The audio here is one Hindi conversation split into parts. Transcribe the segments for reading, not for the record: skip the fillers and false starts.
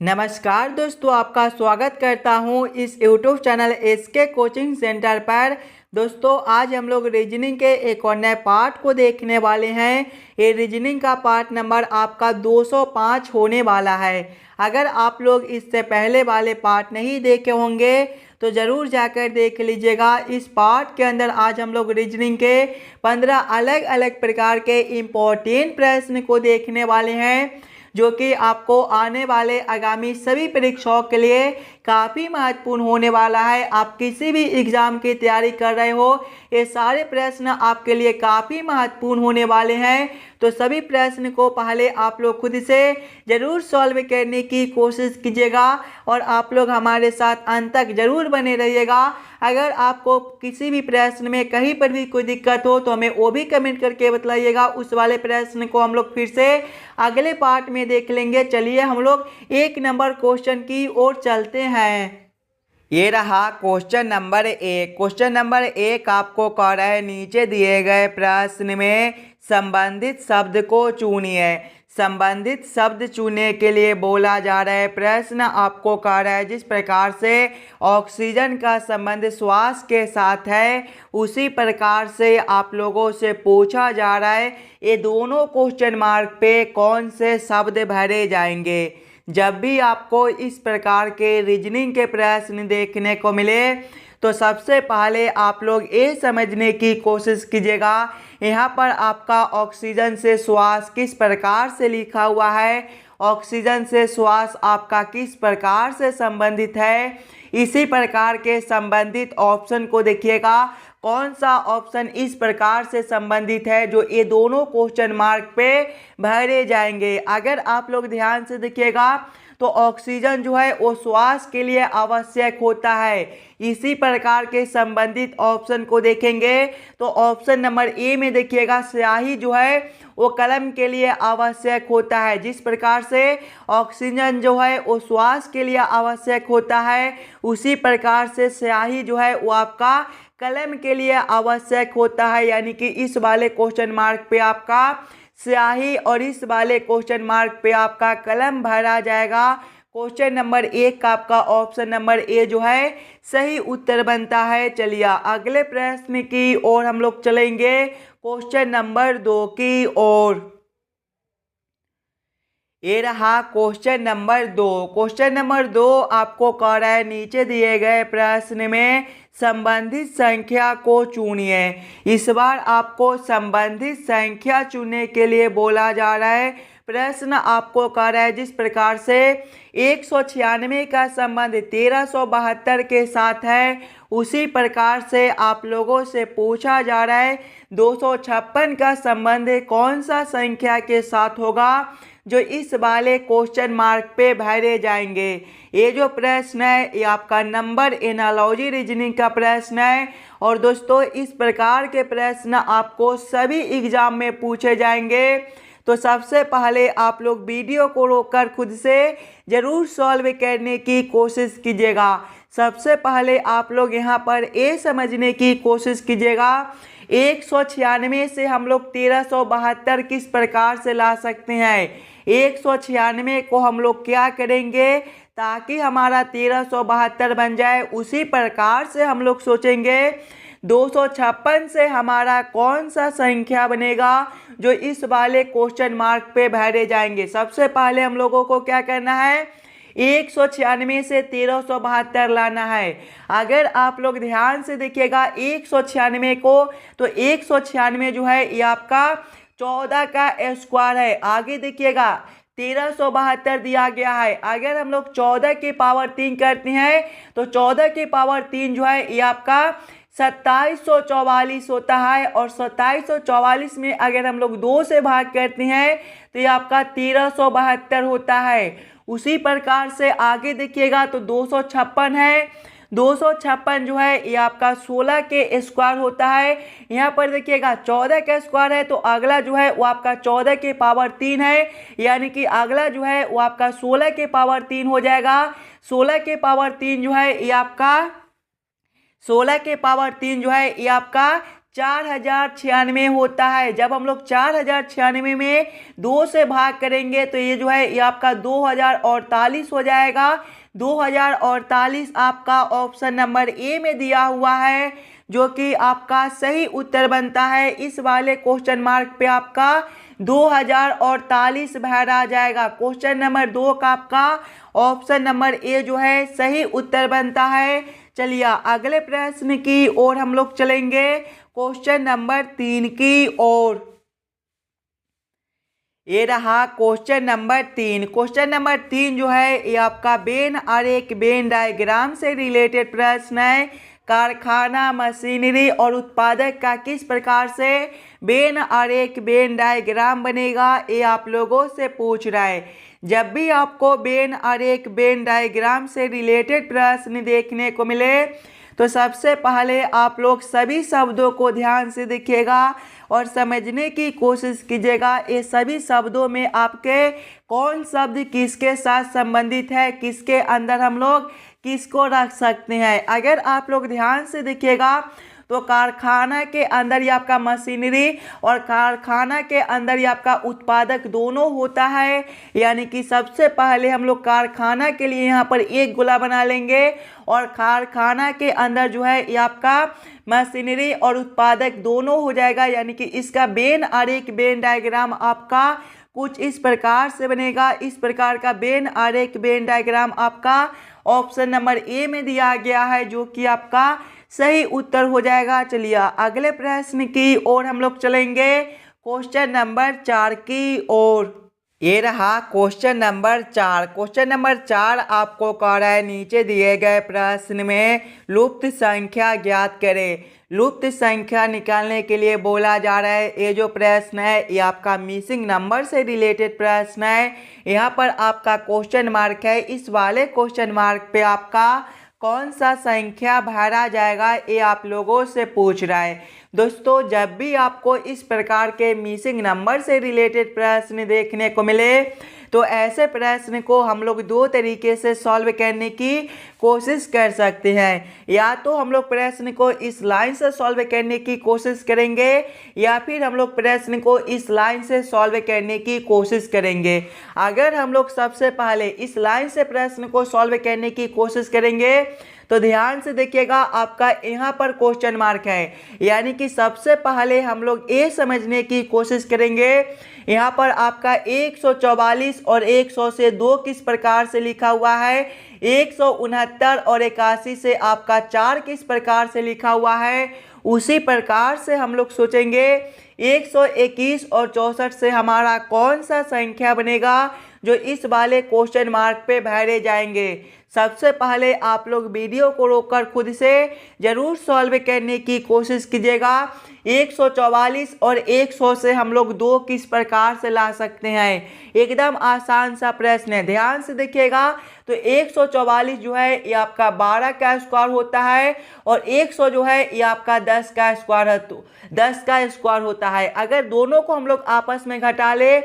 नमस्कार दोस्तों, आपका स्वागत करता हूं इस YouTube channel SK coaching centre पर। दोस्तों आज हम लोग रीजनिंग के एक और नए पार्ट को देखने वाले हैं। ये रीजनिंग का पार्ट नंबर आपका 205 होने वाला है। अगर आप लोग इससे पहले वाले पार्ट नहीं देखे होंगे तो ज़रूर जाकर देख लीजिएगा। इस पार्ट के अंदर आज हम लोग रीजनिंग के 15 अलग अलग प्रकार के इम्पोर्टेंट प्रश्न को देखने वाले हैं, जो कि आपको आने वाले आगामी सभी परीक्षाओं के लिए काफ़ी महत्वपूर्ण होने वाला है। आप किसी भी एग्ज़ाम की तैयारी कर रहे हो, ये सारे प्रश्न आपके लिए काफ़ी महत्वपूर्ण होने वाले हैं। तो सभी प्रश्न को पहले आप लोग खुद से ज़रूर सॉल्व करने की कोशिश कीजिएगा और आप लोग हमारे साथ अंत तक ज़रूर बने रहिएगा। अगर आपको किसी भी प्रश्न में कहीं पर भी कोई दिक्कत हो तो हमें वो भी कमेंट करके बताइएगा। उस वाले प्रश्न को हम लोग फिर से अगले पार्ट में देख लेंगे। चलिए हम लोग 1 नंबर क्वेश्चन की ओर चलते हैं। ये रहा क्वेश्चन नंबर 1। क्वेश्चन नंबर 1 आपको कह रहा है नीचे दिए गए प्रश्न में संबंधित शब्द को चुनिए। संबंधित शब्द चुनने के लिए बोला जा रहा है। प्रश्न आपको कह रहा है जिस प्रकार से ऑक्सीजन का संबंध श्वास के साथ है, उसी प्रकार से आप लोगों से पूछा जा रहा है ये दोनों क्वेश्चन मार्क पे कौन से शब्द भरे जाएंगे। जब भी आपको इस प्रकार के रीजनिंग के प्रश्न देखने को मिले तो सबसे पहले आप लोग ये समझने की कोशिश कीजिएगा, यहाँ पर आपका ऑक्सीजन से श्वास किस प्रकार से लिखा हुआ है, ऑक्सीजन से श्वास आपका किस प्रकार से संबंधित है। इसी प्रकार के संबंधित ऑप्शन को देखिएगा, कौन सा ऑप्शन इस प्रकार से संबंधित है जो ये दोनों क्वेश्चन मार्क पे भरे जाएंगे। अगर आप लोग ध्यान से देखिएगा तो ऑक्सीजन जो है वो श्वास के लिए आवश्यक होता है। इसी प्रकार के संबंधित ऑप्शन को देखेंगे तो ऑप्शन नंबर ए में देखिएगा, स्याही जो है वो कलम के लिए आवश्यक होता है। जिस प्रकार से ऑक्सीजन जो है वो श्वास के लिए आवश्यक होता है, उसी प्रकार से स्याही जो है वो आपका कलम के लिए आवश्यक होता है। यानी कि इस वाले क्वेश्चन मार्क पे आपका स्याही और इस वाले क्वेश्चन मार्क पे आपका कलम भरा जाएगा। क्वेश्चन नंबर 1 का आपका ऑप्शन नंबर ए जो है सही उत्तर बनता है। चलिए अगले प्रश्न की ओर हम लोग चलेंगे, क्वेश्चन नंबर 2 की ओर। ये रहा क्वेश्चन नंबर 2। क्वेश्चन नंबर 2 आपको कह रहा है नीचे दिए गए प्रश्न में संबंधित संख्या को चुनिए। इस बार आपको संबंधित संख्या चुनने के लिए बोला जा रहा है। प्रश्न आपको कह रहा है जिस प्रकार से 196 का संबंध 1372 के साथ है, उसी प्रकार से आप लोगों से पूछा जा रहा है 256 का संबंध कौन सा संख्या के साथ होगा जो इस वाले क्वेश्चन मार्क पे भरे जाएंगे। ये जो प्रश्न है ये आपका नंबर एनालॉजी रीजनिंग का प्रश्न है। और दोस्तों इस प्रकार के प्रश्न आपको सभी एग्जाम में पूछे जाएंगे। तो सबसे पहले आप लोग वीडियो को रोककर खुद से ज़रूर सॉल्व करने की कोशिश कीजिएगा। सबसे पहले आप लोग यहाँ पर ये समझने की कोशिश कीजिएगा 196 से हम लोग 1372 किस प्रकार से ला सकते हैं। 196 को हम लोग क्या करेंगे ताकि हमारा 1372 बन जाए, उसी प्रकार से हम लोग सोचेंगे 256 से हमारा कौन सा संख्या बनेगा जो इस वाले क्वेश्चन मार्क पे भरे जाएंगे। सबसे पहले हम लोगों को क्या करना है, 196 से 1372 लाना है। अगर आप लोग ध्यान से देखिएगा 196 को, तो 196 जो है ये आपका 14 का स्क्वायर है। आगे देखिएगा 1372 दिया गया है। अगर हम लोग 14 की पावर 3 करते हैं तो 14 की पावर 3 जो है ये आपका 2744 होता है। और 2744 में अगर हम लोग 2 से भाग करते हैं तो ये आपका 1372 होता है। उसी प्रकार से आगे देखिएगा तो 256 है। 256 जो है ये आपका 16 के स्क्वायर होता है। यहाँ पर देखिएगा 14 का स्क्वायर है तो अगला जो है वो आपका 14 के पावर 3 है, यानी कि अगला जो है वो आपका 16 के पावर 3 हो जाएगा। 16 के पावर 3 जो है ये आपका 16 के पावर 3 जो है ये आपका 4096 होता है। जब हम लोग 4096 में 2 से भाग करेंगे तो ये जो है ये आपका 2048 हो जाएगा। 2048 आपका ऑप्शन नंबर ए में दिया हुआ है, जो कि आपका सही उत्तर बनता है। इस वाले क्वेश्चन मार्क पे आपका 2048 बाहर आ जाएगा। क्वेश्चन नंबर 2 का आपका ऑप्शन नंबर ए जो है सही उत्तर बनता है। चलिए अगले प्रश्न की ओर हम लोग चलेंगे, क्वेश्चन नंबर 3 की ओर। ये रहा क्वेश्चन नंबर 3। क्वेश्चन नंबर 3 जो है ये आपका वेन आरेख वेन डायग्राम से रिलेटेड प्रश्न है। कारखाना, मशीनरी और उत्पादक का किस प्रकार से वेन आरेख वेन डायग्राम बनेगा, ये आप लोगों से पूछ रहा है। जब भी आपको वेन आरेख वेन डायग्राम से रिलेटेड प्रश्न देखने को मिले तो सबसे पहले आप लोग सभी शब्दों को ध्यान से देखिएगा और समझने की कोशिश कीजिएगा। ये सभी शब्दों में आपके कौन शब्द किसके साथ संबंधित है, किसके अंदर हम लोग किसको रख सकते हैं। अगर आप लोग ध्यान से देखिएगा तो कारखाना के अंदर ये आपका मशीनरी और कारखाना के अंदर ये आपका उत्पादक दोनों होता है। यानी कि सबसे पहले हम लोग कारखाना के लिए यहाँ पर एक गोला बना लेंगे और कारखाना के अंदर जो है ये आपका मशीनरी और उत्पादक दोनों हो जाएगा। यानी कि इसका वेन आरेख वेन डायग्राम आपका कुछ इस प्रकार से बनेगा। इस प्रकार का वेन आरेख वेन डायग्राम आपका ऑप्शन नंबर ए में दिया गया है, जो कि आपका सही उत्तर हो जाएगा। चलिए अगले प्रश्न की ओर हम लोग चलेंगे, क्वेश्चन नंबर 4 की ओर। ये रहा क्वेश्चन नंबर 4। क्वेश्चन नंबर 4 आपको कह रहा है नीचे दिए गए प्रश्न में लुप्त संख्या ज्ञात करें। लुप्त संख्या निकालने के लिए बोला जा रहा है। ये जो प्रश्न है ये आपका मिसिंग नंबर से रिलेटेड प्रश्न है। यहाँ पर आपका क्वेश्चन मार्क है। इस वाले क्वेश्चन मार्क पे आपका कौन सा संख्या भरा जाएगा, ये आप लोगों से पूछ रहा है। दोस्तों जब भी आपको इस प्रकार के मिसिंग नंबर से रिलेटेड प्रश्न देखने को मिले तो ऐसे प्रश्न को हम लोग दो तरीके से सॉल्व करने की कोशिश कर सकते हैं। या तो हम लोग प्रश्न को इस लाइन से सॉल्व करने की कोशिश करेंगे या फिर हम लोग प्रश्न को इस लाइन से सॉल्व करने की कोशिश करेंगे। अगर हम लोग सबसे पहले इस लाइन से प्रश्न को सॉल्व करने की कोशिश करेंगे तो ध्यान से देखिएगा, आपका यहाँ पर क्वेश्चन मार्क है। यानी कि सबसे पहले हम लोग ये समझने की कोशिश करेंगे यहाँ पर आपका 144 और 100 से 2 किस प्रकार से लिखा हुआ है, 169 और 81 से आपका 4 किस प्रकार से लिखा हुआ है। उसी प्रकार से हम लोग सोचेंगे 121 और 64 से हमारा कौन सा संख्या बनेगा जो इस वाले क्वेश्चन मार्क पे भरे जाएंगे। सबसे पहले आप लोग वीडियो को रोककर खुद से ज़रूर सॉल्व करने की कोशिश कीजिएगा। 144 और 100 से हम लोग 2 किस प्रकार से ला सकते हैं। एकदम आसान सा प्रश्न है, ध्यान से देखिएगा। तो 144 जो है ये आपका 12 का स्क्वायर होता है और 100 जो है ये आपका 10 का स्क्वायर है, तो 10 का स्क्वायर होता है। अगर दोनों को हम लोग आपस में घटा ले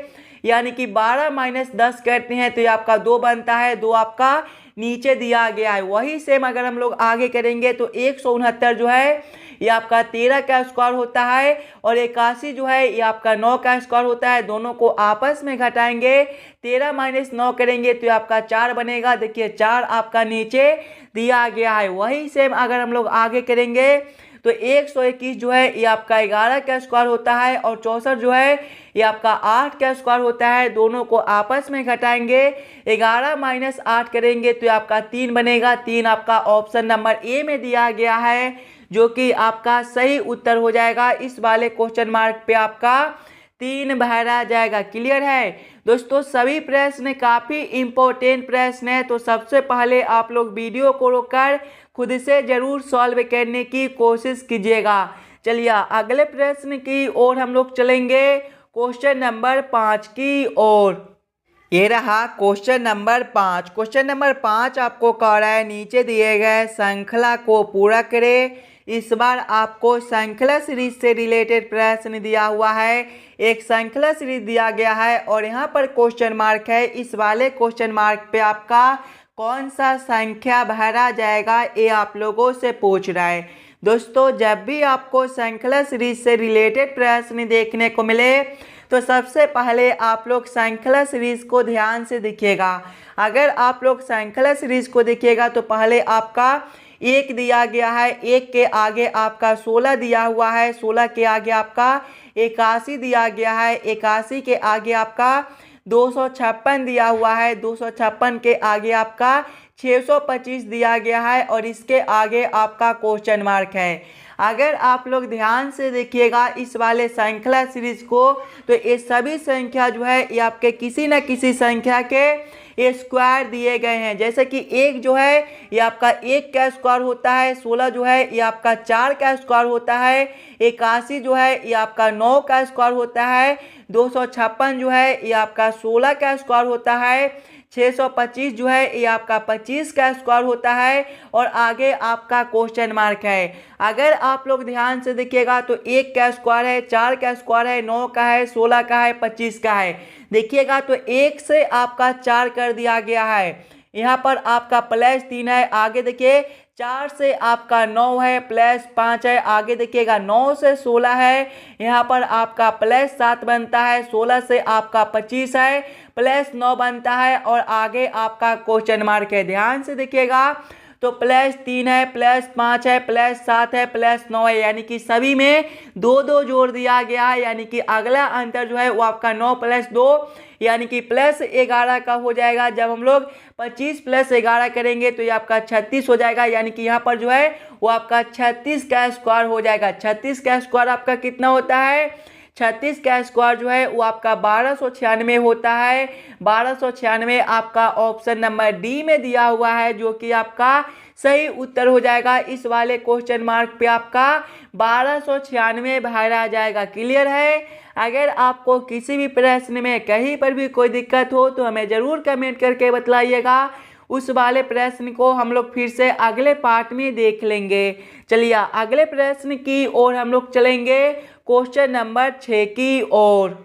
यानी कि 12 - 10 करते हैं तो ये आपका 2 बनता है। 2 आपका नीचे दिया गया है। वही सेम अगर हम लोग आगे करेंगे तो 169 जो है ये आपका 13 का स्क्वायर होता है और 81 जो है ये आपका 9 का स्क्वायर होता है। दोनों को आपस में घटाएंगे, 13 - 9 करेंगे तो आपका 4 बनेगा। देखिए 4 आपका नीचे दिया गया है। वही सेम अगर हम लोग आगे करेंगे तो 121 जो है ये आपका 11 का स्क्वायर होता है और 64 जो है ये आपका 8 का स्क्वायर होता है। दोनों को आपस में घटाएंगे, 11 - 8 करेंगे तो आपका 3 बनेगा। 3 आपका ऑप्शन नंबर ए में दिया गया है, जो कि आपका सही उत्तर हो जाएगा। इस वाले क्वेश्चन मार्क पे आपका 3 भरा जाएगा। क्लियर है दोस्तों, सभी प्रश्न काफ़ी इम्पोर्टेंट प्रश्न है। तो सबसे पहले आप लोग वीडियो को रोककर खुद से ज़रूर सॉल्व करने की कोशिश कीजिएगा। चलिए अगले प्रश्न की ओर हम लोग चलेंगे, क्वेश्चन नंबर 5 की ओर। ये रहा क्वेश्चन नंबर 5। क्वेश्चन नंबर 5 आपको कह रहा है नीचे दिए गए श्रृंखला को पूरा करें। इस बार आपको श्रृंखला सीरीज से रिलेटेड प्रश्न दिया हुआ है। एक श्रृंखला सीरीज दिया गया है और यहाँ पर क्वेश्चन मार्क है। इस वाले क्वेश्चन मार्क पे आपका कौन सा संख्या भरा जाएगा, ये आप लोगों से पूछ रहा है। दोस्तों जब भी आपको श्रृंखला सीरीज से रिलेटेड प्रश्न देखने को मिले तो सबसे पहले आप लोग श्रृंखला सीरीज को ध्यान से देखिएगा। अगर आप लोग श्रृंखला सीरीज को देखिएगा तो पहले आपका 1 दिया गया है, 1 के आगे आपका 16 दिया हुआ है, 16 के आगे आपका 81 दिया गया है, 81 के आगे आपका 256 दिया हुआ है, 256 के आगे आपका 625 दिया गया है और इसके आगे आपका क्वेश्चन मार्क है। अगर आप लोग ध्यान से देखिएगा इस वाले श्रृंखला सीरीज को तो ये सभी संख्या जो है ये आपके किसी न किसी संख्या के स्क्वायर दिए गए हैं। जैसे कि 1 जो है ये आपका 1 का स्क्वायर होता है, 16 जो है ये आपका 4 का स्क्वायर होता है, 81 जो है ये आपका 9 का स्क्वायर होता है, 256 जो है ये आपका 16 का स्क्वायर होता है, 625 जो है ये आपका 25 का स्क्वायर होता है और आगे आपका क्वेश्चन मार्क है। अगर आप लोग ध्यान से देखिएगा तो 1 का स्क्वायर है, 4 का स्क्वायर है, 9 का है, 16 का है, 25 का है। देखिएगा तो 1 से आपका 4 कर दिया गया है, यहाँ पर आपका +3 है। आगे देखिए 4 से आपका 9 है, +5 है। आगे देखिएगा 9 से 16 है, यहाँ पर आपका +7 बनता है, 16 से आपका 25 है, +9 बनता है और आगे आपका क्वेश्चन मार्क है। ध्यान से देखिएगा तो +3 है, +5 है, +7 है, +9 है, यानी कि सभी में 2-2 जोड़ दिया गया है। यानी कि अगला अंतर जो है वो आपका 9 + 2 यानी कि +11 का हो जाएगा। जब हम लोग 25 + 11 करेंगे तो ये आपका 36 हो जाएगा। यानी कि यहाँ पर जो है वो आपका 36 का स्क्वायर हो जाएगा। 36 का स्क्वायर आपका कितना होता है? 36 का स्क्वायर जो है वो आपका 1296 होता है। 1296 आपका ऑप्शन नंबर डी में दिया हुआ है जो कि आपका सही उत्तर हो जाएगा। इस वाले क्वेश्चन मार्क पे आपका 1296 भरा जाएगा। क्लियर है? अगर आपको किसी भी प्रश्न में कहीं पर भी कोई दिक्कत हो तो हमें ज़रूर कमेंट करके बतलाइएगा। उस वाले प्रश्न को हम लोग फिर से अगले पार्ट में देख लेंगे। चलिए अगले प्रश्न की ओर हम लोग चलेंगे, क्वेश्चन नंबर 6 की ओर।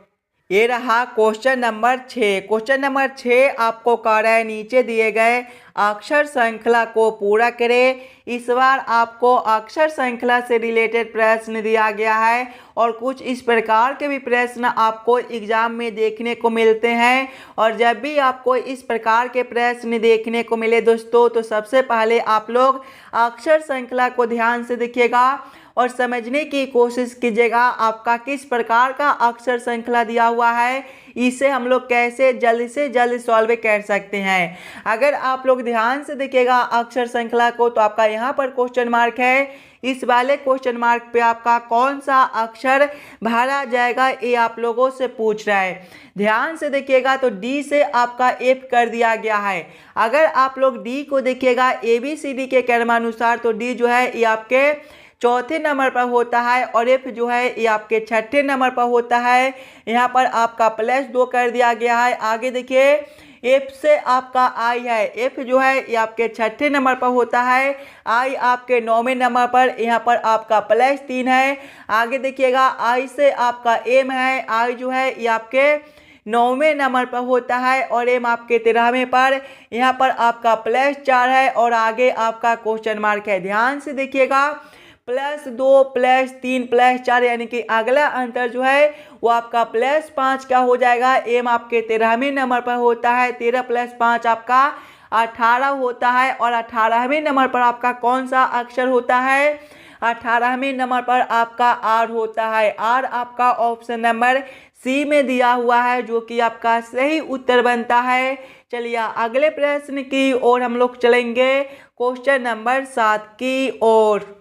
ये रहा क्वेश्चन नंबर 6। क्वेश्चन नंबर 6 आपको कह रहा है नीचे दिए गए अक्षर श्रृंखला को पूरा करें। इस बार आपको अक्षर श्रृंखला से रिलेटेड प्रश्न दिया गया है और कुछ इस प्रकार के भी प्रश्न आपको एग्जाम में देखने को मिलते हैं। और जब भी आपको इस प्रकार के प्रश्न देखने को मिले दोस्तों तो सबसे पहले आप लोग अक्षर श्रृंखला को ध्यान से देखिएगा और समझने की कोशिश कीजिएगा आपका किस प्रकार का अक्षर श्रृंखला दिया हुआ है, इसे हम लोग कैसे जल्द से जल्द सॉल्व कर सकते हैं। अगर आप लोग ध्यान से देखिएगा अक्षर श्रृंखला को तो आपका यहाँ पर क्वेश्चन मार्क है। इस वाले क्वेश्चन मार्क पे आपका कौन सा अक्षर भरा जाएगा ये आप लोगों से पूछ रहा है। ध्यान से देखिएगा तो डी से आपका एफ कर दिया गया है। अगर आप लोग डी को देखिएगा ABCD के क्रमानुसार तो डी जो है ये आपके चौथे नंबर पर होता है और एफ जो है ये आपके छठे नंबर पर होता है। यहाँ पर आपका +2 कर दिया गया है। आगे देखिए एफ से आपका आई है, एफ जो है ये आपके छठे नंबर पर होता है, आई आपके 9वें नंबर पर, यहाँ पर आपका +3 है। आगे देखिएगा आई से आपका एम है, आई जो है ये आपके 9वें नंबर पर होता है और एम आपके 13वें पर, यहाँ पर आपका +4 है और आगे आपका क्वेश्चन मार्क है। ध्यान से देखिएगा +2 +3 +4 यानी कि अगला अंतर जो है वो आपका +5 का हो जाएगा। एम आपके 13वें नंबर पर होता है, 13 + 5 आपका 18 होता है और 18वें नंबर पर आपका कौन सा अक्षर होता है? 18वें नंबर पर आपका आर होता है। आर आपका ऑप्शन नंबर सी में दिया हुआ है जो कि आपका सही उत्तर बनता है। चलिए अगले प्रश्न की ओर हम लोग चलेंगे, क्वेश्चन नंबर 7 की ओर।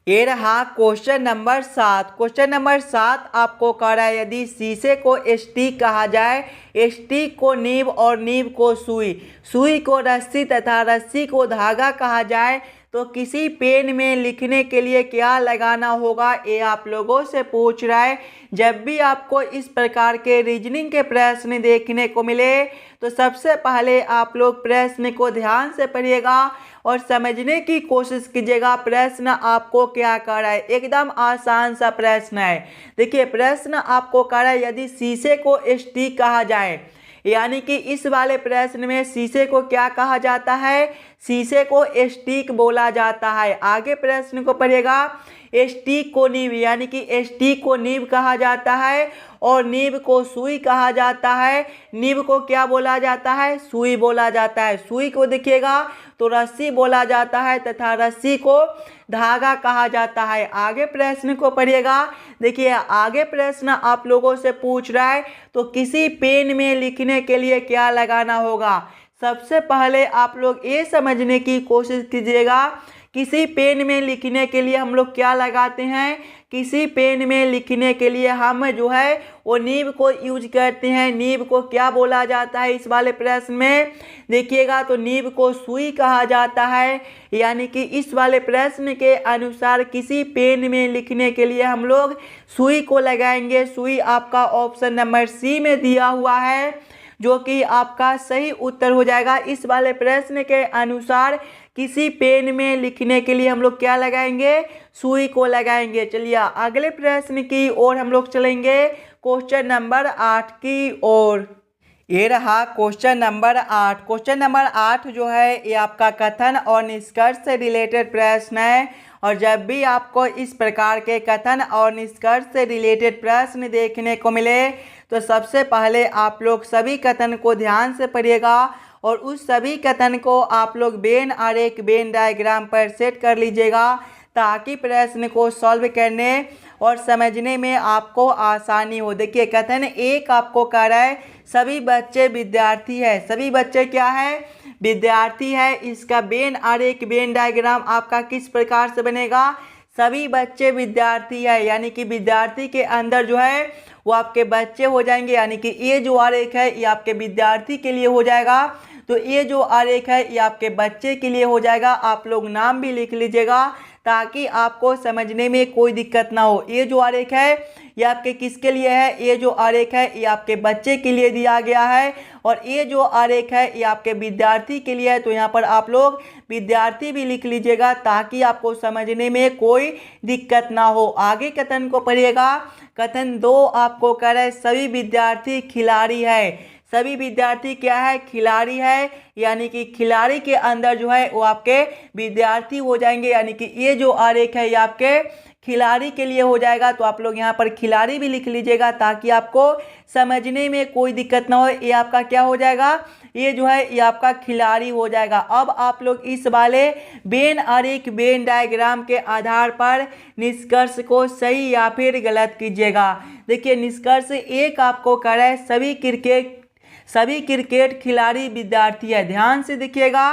ये रहा क्वेश्चन नंबर 7। क्वेश्चन नंबर 7 आपको कह रहा है यदि शीशे को स्टिक कहा जाए, स्टिक को नीब और नीब को सुई, सुई को रस्सी तथा रस्सी को धागा कहा जाए तो किसी पेन में लिखने के लिए क्या लगाना होगा, ये आप लोगों से पूछ रहा है। जब भी आपको इस प्रकार के रीजनिंग के प्रश्न देखने को मिले तो सबसे पहले आप लोग प्रश्न को ध्यान से पढ़िएगा और समझने की कोशिश कीजिएगा प्रश्न आपको क्या कर रहा है। एकदम आसान सा प्रश्न है। देखिए प्रश्न आपको कर रहा है यदि शीशे को स्टिक कहा जाए, यानी कि इस वाले प्रश्न में शीशे को क्या कहा जाता है? शीशे को स्टिक बोला जाता है। आगे प्रश्न को पढ़िएगा, स्टिक को नीब, यानी कि स्टिक को नीब कहा जाता है और नीब को सुई कहा जाता है। नीब को क्या बोला जाता है? सुई बोला जाता है। सुई को देखिएगा तो रस्सी बोला जाता है तथा रस्सी को धागा कहा जाता है। आगे प्रश्न को पढ़िएगा। देखिए आगे प्रश्न आप लोगों से पूछ रहा है तो किसी पेन में लिखने के लिए क्या लगाना होगा? सबसे पहले आप लोग ये समझने की कोशिश कीजिएगा, किसी पेन में लिखने के लिए हम लोग क्या लगाते हैं? किसी पेन में लिखने के लिए हम जो है वो नीब को यूज करते हैं। नीब को क्या बोला जाता है इस वाले प्रश्न में? देखिएगा तो नीब को सुई कहा जाता है। यानी कि इस वाले प्रश्न के अनुसार किसी पेन में लिखने के लिए हम लोग सुई को लगाएंगे। सुई आपका ऑप्शन नंबर सी में दिया हुआ है, जो कि आपका सही उत्तर हो जाएगा। इस वाले प्रश्न के अनुसार किसी पेन में लिखने के लिए हम लोग क्या लगाएंगे? सुई को लगाएंगे। चलिए अगले प्रश्न की ओर हम लोग चलेंगे, क्वेश्चन नंबर 8 की ओर। ये रहा क्वेश्चन नंबर 8। क्वेश्चन नंबर 8 जो है ये आपका कथन और निष्कर्ष से रिलेटेड प्रश्न है। और जब भी आपको इस प्रकार के कथन और निष्कर्ष से रिलेटेड प्रश्न देखने को मिले तो सबसे पहले आप लोग सभी कथन को ध्यान से पढ़िएगा और उस सभी कथन को आप लोग वेन आरेख वेन डायग्राम पर सेट कर लीजिएगा, ताकि प्रश्न को सॉल्व करने और समझने में आपको आसानी हो। देखिए कथन एक आपको कह रहा है सभी बच्चे विद्यार्थी है। सभी बच्चे क्या है? विद्यार्थी है। इसका वेन आरेख वेन डायग्राम आपका किस प्रकार से बनेगा? सभी बच्चे विद्यार्थी है, यानी कि विद्यार्थी के अंदर जो है वो आपके बच्चे हो जाएंगे। यानी कि ये जो आरेख है ये आपके विद्यार्थी के लिए हो जाएगा, तो ये जो आरेख है ये आपके बच्चे के लिए हो जाएगा। आप लोग नाम भी लिख लीजिएगा ताकि आपको समझने में कोई दिक्कत ना हो। ये जो आरेख है ये आपके किसके लिए है? ये जो आरेख है ये आपके बच्चे के लिए दिया गया है और ये जो आरेख है ये आपके विद्यार्थी के लिए है। तो यहाँ पर आप लोग विद्यार्थी भी लिख लीजिएगा ताकि आपको समझने में कोई दिक्कत ना हो। आगे कथन को पढ़िएगा। कथन 2 आपको कह रहा है सभी विद्यार्थी खिलाड़ी है। सभी विद्यार्थी क्या है? खिलाड़ी है। यानी कि खिलाड़ी के अंदर जो है वो आपके विद्यार्थी हो जाएंगे। यानी कि ये जो आरेख है ये आपके खिलाड़ी के लिए हो जाएगा। तो आप लोग यहाँ पर खिलाड़ी भी लिख लीजिएगा ताकि आपको समझने में कोई दिक्कत ना हो। ये आपका क्या हो जाएगा? ये जो है ये आपका खिलाड़ी हो जाएगा। अब आप लोग इस वाले वेन आरेख वेन डायग्राम के आधार पर निष्कर्ष को सही या फिर गलत कीजिएगा। देखिए निष्कर्ष एक आपको कह रहा है सभी क्रिकेट खिलाड़ी विद्यार्थी है। ध्यान से देखिएगा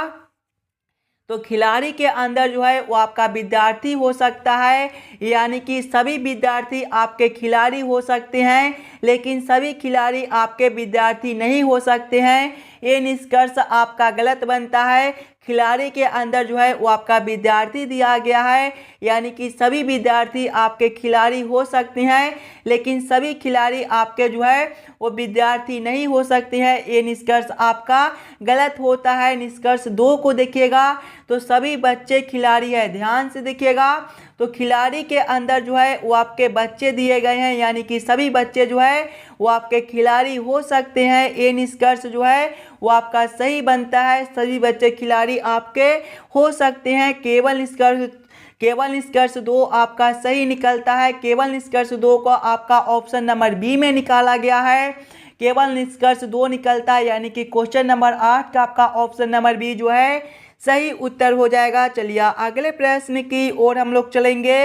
तो खिलाड़ी के अंदर जो है वो आपका विद्यार्थी हो सकता है, यानी कि सभी विद्यार्थी आपके खिलाड़ी हो सकते हैं लेकिन सभी खिलाड़ी आपके विद्यार्थी नहीं हो सकते हैं। ये निष्कर्ष आपका गलत बनता है। खिलाड़ी के अंदर जो है वो आपका विद्यार्थी दिया गया है, यानी कि सभी विद्यार्थी आपके खिलाड़ी हो सकते हैं लेकिन सभी खिलाड़ी आपके जो है वो विद्यार्थी नहीं हो सकते हैं। ये निष्कर्ष आपका गलत होता है। निष्कर्ष 2 को देखिएगा तो सभी बच्चे खिलाड़ी है। ध्यान से देखिएगा तो खिलाड़ी के अंदर जो है वो आपके बच्चे दिए गए हैं, यानी कि सभी बच्चे जो है वो आपके खिलाड़ी हो सकते हैं। ये निष्कर्ष जो है वो आपका सही बनता है। सभी बच्चे खिलाड़ी आपके हो सकते हैं। केवल निष्कर्ष 2 आपका सही निकलता है। केवल निष्कर्ष 2 को आपका ऑप्शन नंबर बी में निकाला गया है। केवल निष्कर्ष 2 निकलता है, यानी कि क्वेश्चन नंबर 8 का आपका ऑप्शन नंबर बी जो है सही उत्तर हो जाएगा। चलिए अगले प्रश्न की ओर हम लोग चलेंगे।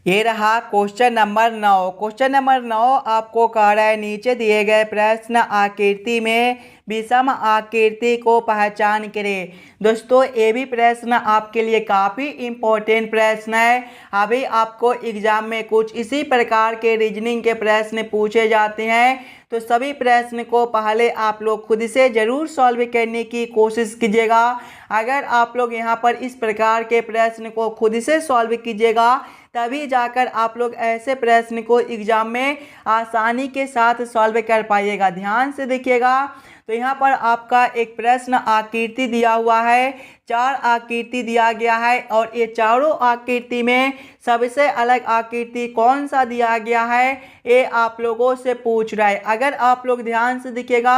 ये रहा क्वेश्चन नंबर 9। क्वेश्चन नंबर 9 आपको कह रहा है नीचे दिए गए प्रश्न आकृति में विषम आकृति को पहचान करें। दोस्तों ये भी प्रश्न आपके लिए काफ़ी इम्पोर्टेंट प्रश्न है। अभी आपको एग्जाम में कुछ इसी प्रकार के रीजनिंग के प्रश्न पूछे जाते हैं, तो सभी प्रश्न को पहले आप लोग खुद से ज़रूर सॉल्व करने की कोशिश कीजिएगा। अगर आप लोग यहाँ पर इस प्रकार के प्रश्न को खुद से सॉल्व कीजिएगा तभी जाकर आप लोग ऐसे प्रश्न को एग्जाम में आसानी के साथ सॉल्व कर पाइएगा। ध्यान से देखिएगा तो तो यहाँ पर आपका एक प्रश्न आकृति दिया हुआ है, 4 आकृति दिया गया है और ये चारों आकृति में सबसे अलग आकृति कौन सा दिया गया है ये आप लोगों से पूछ रहा है। अगर आप लोग ध्यान से देखिएगा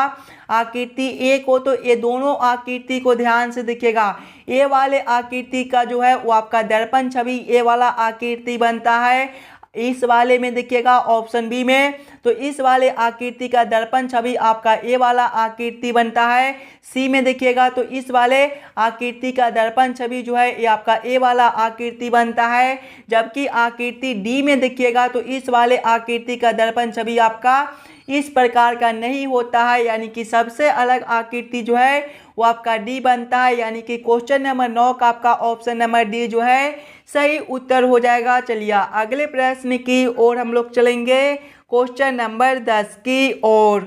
आकृति ए को, तो ये दोनों आकृति को ध्यान से देखिएगा, ए वाले आकृति का जो है वो आपका दर्पण छवि ए वाला आकृति बनता है। इस वाले में देखिएगा ऑप्शन बी में, तो इस वाले आकृति का दर्पण छवि आपका ए वाला आकृति बनता है। सी में देखिएगा तो इस वाले आकृति का दर्पण छवि जो है ये आपका ए वाला आकृति बनता है। जबकि आकृति डी में देखिएगा तो इस वाले आकृति का दर्पण छवि आपका इस प्रकार का नहीं होता है, यानी कि सबसे अलग आकृति जो है वो आपका डी बनता है। यानी कि क्वेश्चन नंबर 9 का आपका ऑप्शन नंबर डी जो है सही उत्तर हो जाएगा। चलिए अगले प्रश्न की ओर हम लोग चलेंगे, क्वेश्चन नंबर 10 की ओर।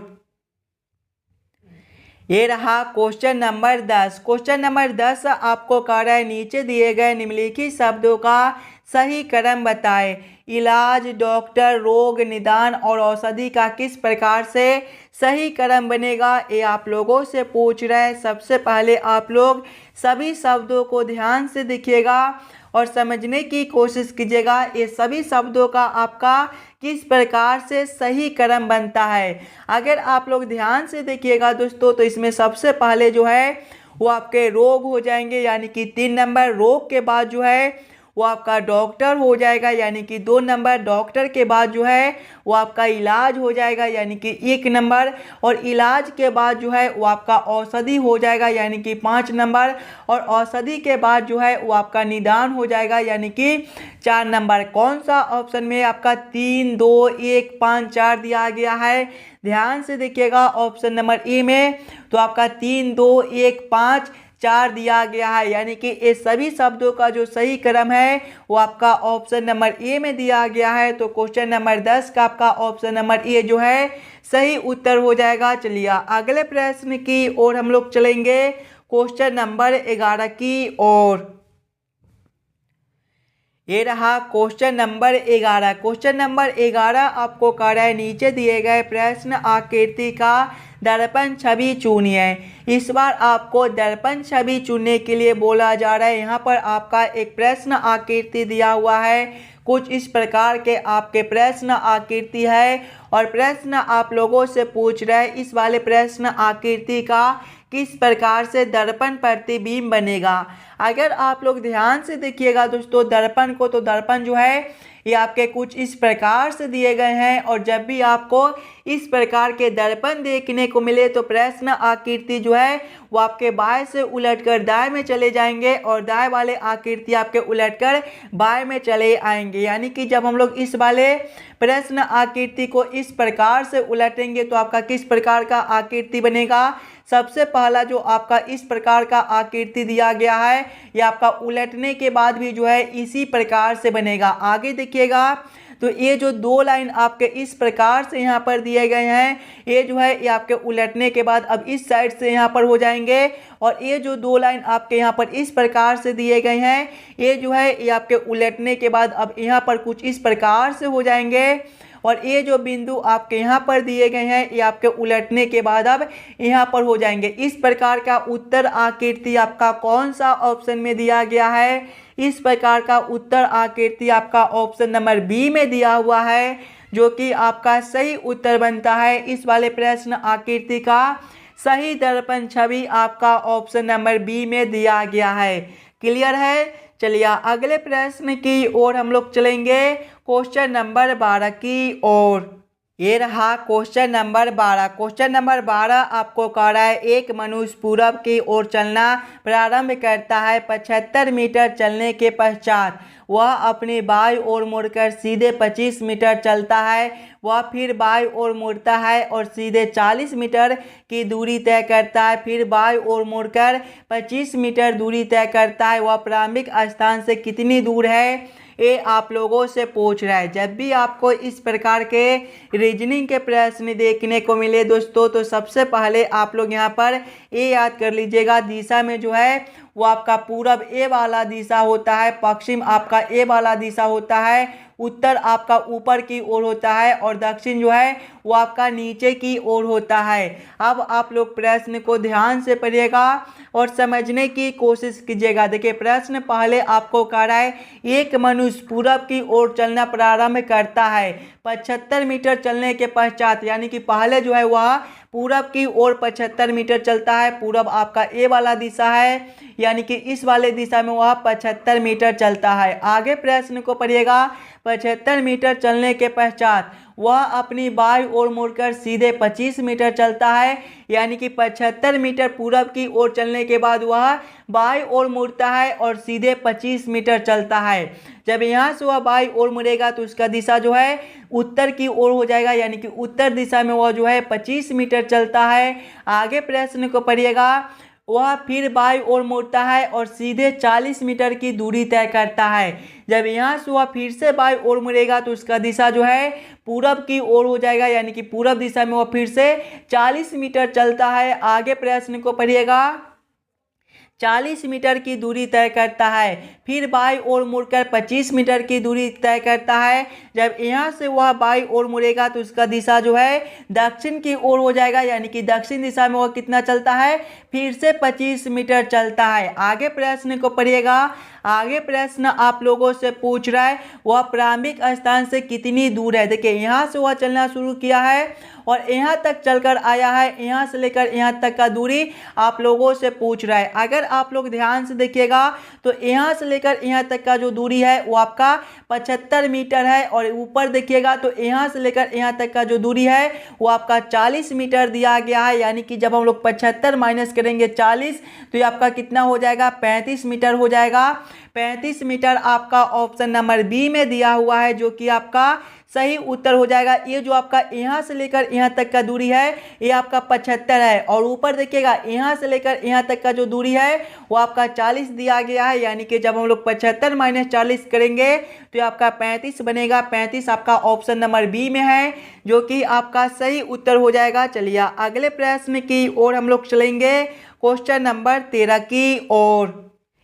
ये रहा क्वेश्चन नंबर 10। क्वेश्चन नंबर 10 आपको कह रहा है नीचे दिए गए निम्नलिखित शब्दों का सही क्रम बताएं। इलाज, डॉक्टर, रोग निदान और औषधि का किस प्रकार से सही क्रम बनेगा ये आप लोगों से पूछ रहे हैं। सबसे पहले आप लोग सभी शब्दों को ध्यान से देखिएगा और समझने की कोशिश कीजिएगा ये सभी शब्दों का आपका किस प्रकार से सही क्रम बनता है। अगर आप लोग ध्यान से देखिएगा दोस्तों तो इसमें सबसे पहले जो है वो आपके रोग हो जाएंगे, यानी कि 3 नंबर। रोग के बाद जो है वो आपका डॉक्टर हो जाएगा, यानी कि 2 नंबर। डॉक्टर के बाद जो है वो आपका इलाज हो जाएगा, यानी कि 1 नंबर। और इलाज के बाद जो है वो आपका औषधि हो जाएगा, यानी कि 5 नंबर। और औषधि के बाद जो है वो आपका निदान हो जाएगा, यानी कि 4 नंबर। कौन सा ऑप्शन में आपका 3, 2, 1, 5, 4 दिया गया है? ध्यान से देखिएगा ऑप्शन नंबर ए में तो आपका 3, 2, 1, 5, 4 दिया गया है। यानी कि ये सभी शब्दों का जो सही क्रम है वो आपका ऑप्शन नंबर ए में दिया गया है। तो क्वेश्चन नंबर 10 का आपका ऑप्शन नंबर ए जो है सही उत्तर हो जाएगा। चलिए अगले प्रश्न की ओर हम लोग चलेंगे, क्वेश्चन नंबर 11 की ओर। ये रहा क्वेश्चन नंबर 11। क्वेश्चन नंबर 11 आपको कह रहा है नीचे दिए गए प्रश्न आकृति का दर्पण छवि चुनिए। इस बार आपको दर्पण छवि चुनने के लिए बोला जा रहा है। यहाँ पर आपका एक प्रश्न आकृति दिया हुआ है, कुछ इस प्रकार के आपके प्रश्न आकृति है और प्रश्न आप लोगों से पूछ रहे हैं इस वाले प्रश्न आकृति का किस प्रकार से दर्पण प्रतिबिंब बनेगा। अगर आप लोग ध्यान से देखिएगा दोस्तों दर्पण को, तो दर्पण जो है ये आपके कुछ इस प्रकार से दिए गए हैं और जब भी आपको इस प्रकार के दर्पण देखने को मिले तो प्रश्न आकृति जो है वो आपके बाएं से उलटकर दाएं में चले जाएंगे और दाएं वाले आकृति आपके उलटकर बाएं में चले आएंगे। यानी कि जब हम लोग इस वाले प्रश्न आकृति को इस प्रकार से उलटेंगे तो आपका किस प्रकार का आकृति बनेगा। सबसे पहला जो आपका इस प्रकार का आकृति दिया गया है ये आपका उलटने के बाद भी जो है इसी प्रकार से बनेगा। आगे देखिएगा तो ये जो 2 लाइन आपके इस प्रकार से यहाँ पर दिए गए हैं ये जो है ये आपके उलटने के बाद अब इस साइड से यहाँ पर हो जाएंगे और ये जो 2 लाइन आपके यहाँ पर इस प्रकार से दिए गए हैं ये जो है ये आपके उलटने के बाद अब यहाँ पर कुछ इस प्रकार से हो जाएंगे और ये जो बिंदु आपके यहाँ पर दिए गए हैं ये आपके उलटने के बाद अब यहाँ पर हो जाएंगे। इस प्रकार का उत्तर आकृति आपका कौन सा ऑप्शन में दिया गया है? इस प्रकार का उत्तर आकृति आपका ऑप्शन नंबर बी में दिया हुआ है, जो कि आपका सही उत्तर बनता है। इस वाले प्रश्न आकृति का सही दर्पण छवि आपका ऑप्शन नंबर बी में दिया गया है। क्लियर है? चलिए अगले प्रश्न की ओर हम लोग चलेंगे, क्वेश्चन नंबर 12 की ओर। ये रहा क्वेश्चन नंबर 12। क्वेश्चन नंबर 12 आपको कह रहा है एक मनुष्य पूरब की ओर चलना प्रारंभ करता है। 75 मीटर चलने के पश्चात वह अपनी बाईं ओर मुड़कर सीधे 25 मीटर चलता है। वह फिर बाईं ओर मुड़ता है और सीधे 40 मीटर की दूरी तय करता है। फिर बाईं ओर मुड़कर 25 मीटर दूरी तय करता है। वह प्रारंभिक स्थान से कितनी दूर है ये आप लोगों से पूछ रहा है। जब भी आपको इस प्रकार के रीजनिंग के प्रश्न देखने को मिले दोस्तों तो सबसे पहले आप लोग यहाँ पर ये याद कर लीजिएगा दिशा में जो है वो आपका पूरब ए वाला दिशा होता है, पश्चिम आपका ए वाला दिशा होता है, उत्तर आपका ऊपर की ओर होता है और दक्षिण जो है वो आपका नीचे की ओर होता है। अब आप लोग प्रश्न को ध्यान से पढ़िएगा और समझने की कोशिश कीजिएगा। देखिए प्रश्न पहले आपको कह रहा है एक मनुष्य पूरब की ओर चलना प्रारंभ करता है 75 मीटर चलने के पश्चात, यानी कि पहले जो है वह पूरब की ओर 75 मीटर चलता है। पूरब आपका ए वाला दिशा है, यानी कि इस वाले दिशा में वह 75 मीटर चलता है। आगे प्रश्न को पढ़िएगा। 75 मीटर चलने के पश्चात वह अपनी बाईं ओर मुड़कर सीधे 25 मीटर चलता है, यानी कि 75 मीटर पूरब की ओर चलने के बाद वह बाईं ओर मुड़ता है और सीधे 25 मीटर चलता है। जब यहाँ से वह बाईं ओर मुड़ेगा तो उसका दिशा जो है उत्तर की ओर हो जाएगा, यानी कि उत्तर दिशा में वह जो है 25 मीटर चलता है। आगे प्रश्न को पढ़िएगा। वह फिर बाईं ओर मुड़ता है और सीधे 40 मीटर की दूरी तय करता है। जब यहाँ से वह फिर से बाईं ओर मुड़ेगा तो उसका दिशा जो है पूरब की ओर हो जाएगा, यानी कि पूरब दिशा में वह फिर से 40 मीटर चलता है। आगे प्रश्न को पढ़िएगा। 40 मीटर की दूरी तय करता है, फिर बाईं ओर मुड़कर 25 मीटर की दूरी तय करता है। जब यहाँ से वह बाईं ओर मुड़ेगा तो उसका दिशा जो है दक्षिण की ओर हो जाएगा, यानी कि दक्षिण दिशा में वह कितना चलता है, फिर से 25 मीटर चलता है। आगे प्रश्न को पढ़िएगा। आगे प्रश्न आप लोगों से पूछ रहा है वह प्रारंभिक स्थान से कितनी दूर है। देखिए यहाँ से वह चलना शुरू किया है और यहाँ तक चलकर आया है, यहाँ से लेकर यहाँ तक का दूरी आप लोगों से पूछ रहा है। अगर आप लोग ध्यान से देखिएगा तो यहाँ से लेकर यहाँ तक का जो दूरी है वो आपका 75 मीटर है और ऊपर देखिएगा तो यहाँ से लेकर यहाँ तक का जो दूरी है वो आपका 40 मीटर दिया गया है, यानी कि जब हम लोग 75 माइनस करेंगे 40 तो ये आपका कितना हो जाएगा, 35 मीटर हो जाएगा। 35 मीटर आपका ऑप्शन नंबर बी में दिया हुआ है, जो कि आपका सही उत्तर हो जाएगा। ये जो आपका यहाँ से लेकर यहाँ तक का दूरी है ये आपका 75 है और ऊपर देखिएगा यहाँ से लेकर यहाँ तक का जो दूरी है वो आपका 40 दिया गया है, यानी कि जब हम लोग 75 माइनस 40 करेंगे तो ये आपका 35 बनेगा। 35 आपका ऑप्शन नंबर बी में है, जो कि आपका सही उत्तर हो जाएगा। चलिए अगले प्रश्न की ओर हम लोग चलेंगे, क्वेश्चन नंबर 13 की ओर।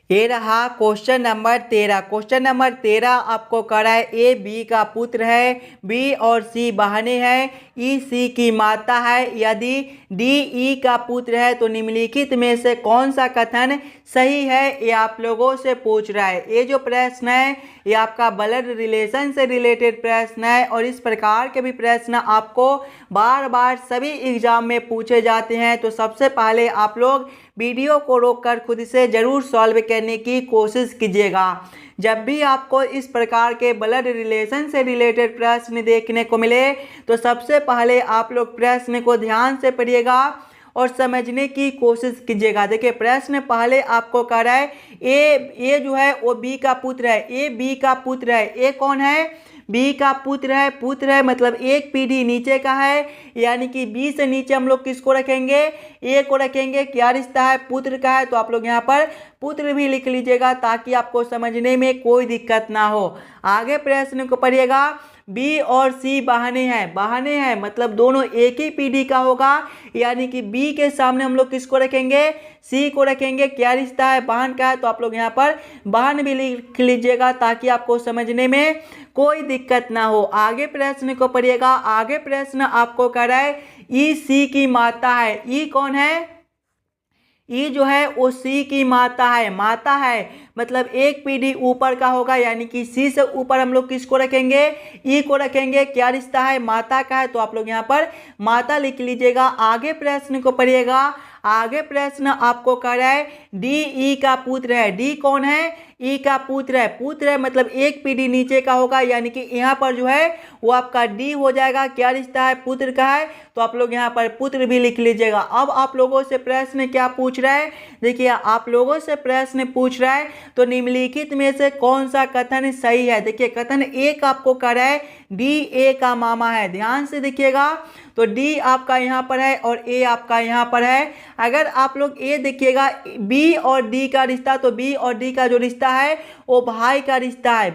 ये रहा क्वेश्चन नंबर 13। क्वेश्चन नंबर 13 आपको कह रहा है ए बी का पुत्र है, बी और सी बहनें हैं, ई सी की माता है। यदि डी ई का पुत्र है तो निम्नलिखित में से कौन सा कथन सही है, ये आप लोगों से पूछ रहा है। ये जो प्रश्न है ये आपका ब्लड रिलेशन से रिलेटेड प्रश्न है और इस प्रकार के भी प्रश्न आपको बार बार सभी एग्जाम में पूछे जाते हैं। तो सबसे पहले आप लोग वीडियो को रोककर खुद से ज़रूर सॉल्व करने की कोशिश कीजिएगा। जब भी आपको इस प्रकार के ब्लड रिलेशन से रिलेटेड प्रश्न देखने को मिले तो सबसे पहले आप लोग प्रश्न को ध्यान से पढ़िएगा और समझने की कोशिश कीजिएगा। देखिए प्रश्न पहले आपको कह रहा है ए जो है वो बी का पुत्र है, ए बी का पुत्र है। ए कौन है, बी का पुत्र है। पुत्र है मतलब एक पीढ़ी नीचे का है, यानी कि बी से नीचे हम लोग किसको रखेंगे, ए को रखेंगे। क्या रिश्ता है, पुत्र का है, तो आप लोग यहाँ पर पुत्र भी लिख लीजिएगा ताकि आपको समझने में कोई दिक्कत ना हो। आगे प्रश्न को पढ़िएगा। बी और सी बहनें हैं, बहनें हैं मतलब दोनों एक ही पीढ़ी का होगा, यानी कि बी के सामने हम लोग किसको रखेंगे, सी को रखेंगे। क्या रिश्ता है, बहन का है, तो आप लोग यहाँ पर बहन भी लिख लीजिएगा ताकि आपको समझने में कोई दिक्कत ना हो। आगे प्रश्न को पढ़िएगा। आगे प्रश्न आपको कह रहा है ई सी की माता है। ई कौन है, ई जो है वो सी की माता है। माता है मतलब एक पीढ़ी ऊपर का होगा, यानी कि सी से ऊपर हम लोग किसको रखेंगे, ई को रखेंगे। क्या रिश्ता है, माता का है, तो आप लोग यहाँ पर माता लिख लीजिएगा। आगे प्रश्न को पढ़िएगा। आगे प्रश्न आपको कह रहा है डी ई का पुत्र है। डी कौन है, ई का पुत्र है। पुत्र है मतलब एक पीढ़ी नीचे का होगा, यानी कि यहाँ पर जो है वो आपका डी हो जाएगा। क्या रिश्ता है, पुत्र का है, तो आप लोग यहाँ पर पुत्र भी लिख लीजिएगा। अब आप लोगों से प्रश्न क्या पूछ रहा है, देखिए आप लोगों से प्रश्न पूछ रहा है तो निम्नलिखित में से कौन सा कथन सही है। देखिए कथन एक आपको कह रहा है डी ए का मामा है। ध्यान से देखिएगा तो डी आपका यहाँ पर है और ए आपका यहाँ पर है। अगर आप लोग ए देखिएगा बी और डी का रिश्ता, तो बी और डी का जो रिश्ता रिश्ता है वो भाई का रिश्ता है।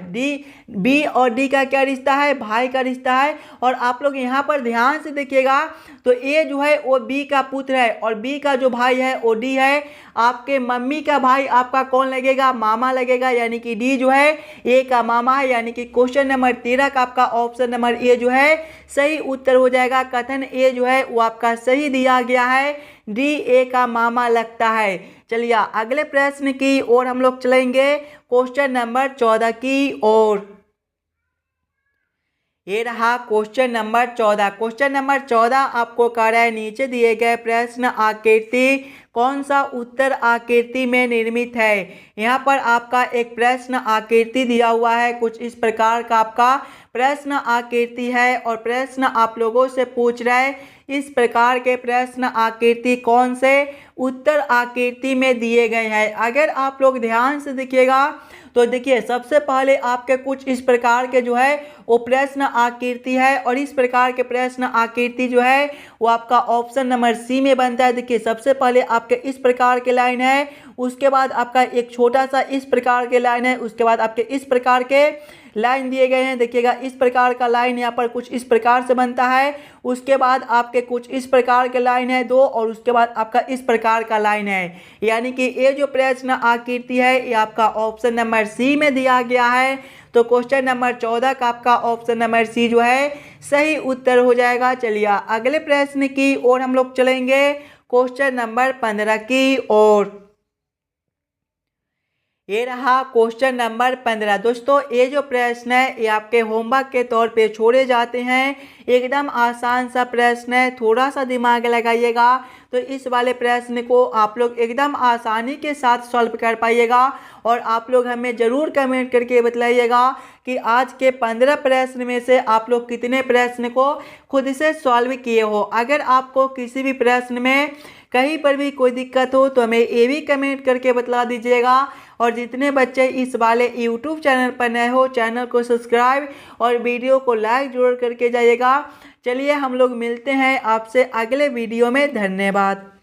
बी और डी का क्या रिश्ता है, भाई का रिश्ता है। और आप लोग यहाँ पर ध्यान से देखिएगा तो ए जो है वो बी का पुत्र है और बी का जो भाई है वो डी है। आपके मम्मी का भाई आपका कौन लगेगा, मामा लगेगा, यानी कि डी जो है ए का मामा है। यानी कि क्वेश्चन नंबर 13 का आपका ऑप्शन नंबर ए जो है सही उत्तर हो जाएगा। कथन ए जो है वो आपका सही दिया गया है, डी ए का मामा लगता है। चलिए अगले प्रश्न की ओर हम लोग चलेंगे, क्वेश्चन नंबर 14 की ओर। ये रहा क्वेश्चन नंबर 14। क्वेश्चन नंबर 14 आपको कह रहा है नीचे दिए गए प्रश्न आकृति कौन सा उत्तर आकृति में निर्मित है। यहाँ पर आपका एक प्रश्न आकृति दिया हुआ है, कुछ इस प्रकार का आपका प्रश्न आकृति है और प्रश्न आप लोगों से पूछ रहा है इस प्रकार के प्रश्न आकृति कौन से उत्तर आकृति में दिए गए हैं। अगर आप लोग ध्यान से देखिएगा तो देखिए सबसे पहले आपके कुछ इस प्रकार के जो है वो प्रश्न आकृति है और इस प्रकार के प्रश्न आकृति जो है वो आपका ऑप्शन नंबर सी में बनता है। देखिए सबसे पहले आपके इस प्रकार के लाइन है, उसके बाद आपका एक छोटा सा इस प्रकार के लाइन है, उसके बाद आपके इस प्रकार के लाइन दिए गए हैं। देखिएगा इस प्रकार का लाइन यहाँ पर कुछ इस प्रकार से बनता है, उसके बाद आपके कुछ इस प्रकार के लाइन है दो और उसके बाद आपका इस प्रकार का लाइन है। यानी कि ये जो प्रश्न आकृति है ये आपका ऑप्शन नंबर सी में दिया गया है। तो क्वेश्चन नंबर 14 का आपका ऑप्शन नंबर सी जो है सही उत्तर हो जाएगा। चलिए अगले प्रश्न की ओर हम लोग चलेंगे, क्वेश्चन नंबर 15 की ओर। ये रहा क्वेश्चन नंबर 15। दोस्तों ये जो प्रश्न है ये आपके होमवर्क के तौर पे छोड़े जाते हैं, एकदम आसान सा प्रश्न है, थोड़ा सा दिमाग लगाइएगा तो इस वाले प्रश्न को आप लोग एकदम आसानी के साथ सॉल्व कर पाइएगा। और आप लोग हमें ज़रूर कमेंट करके बतलाइएगा कि आज के 15 प्रश्न में से आप लोग कितने प्रश्न को खुद से सॉल्व किए हो। अगर आपको किसी भी प्रश्न में कहीं पर भी कोई दिक्कत हो तो हमें ये भी कमेंट करके बतला दीजिएगा। और जितने बच्चे इस वाले YouTube चैनल पर नए हो चैनल को सब्सक्राइब और वीडियो को लाइक जरूर करके जाइएगा। चलिए हम लोग मिलते हैं आपसे अगले वीडियो में, धन्यवाद।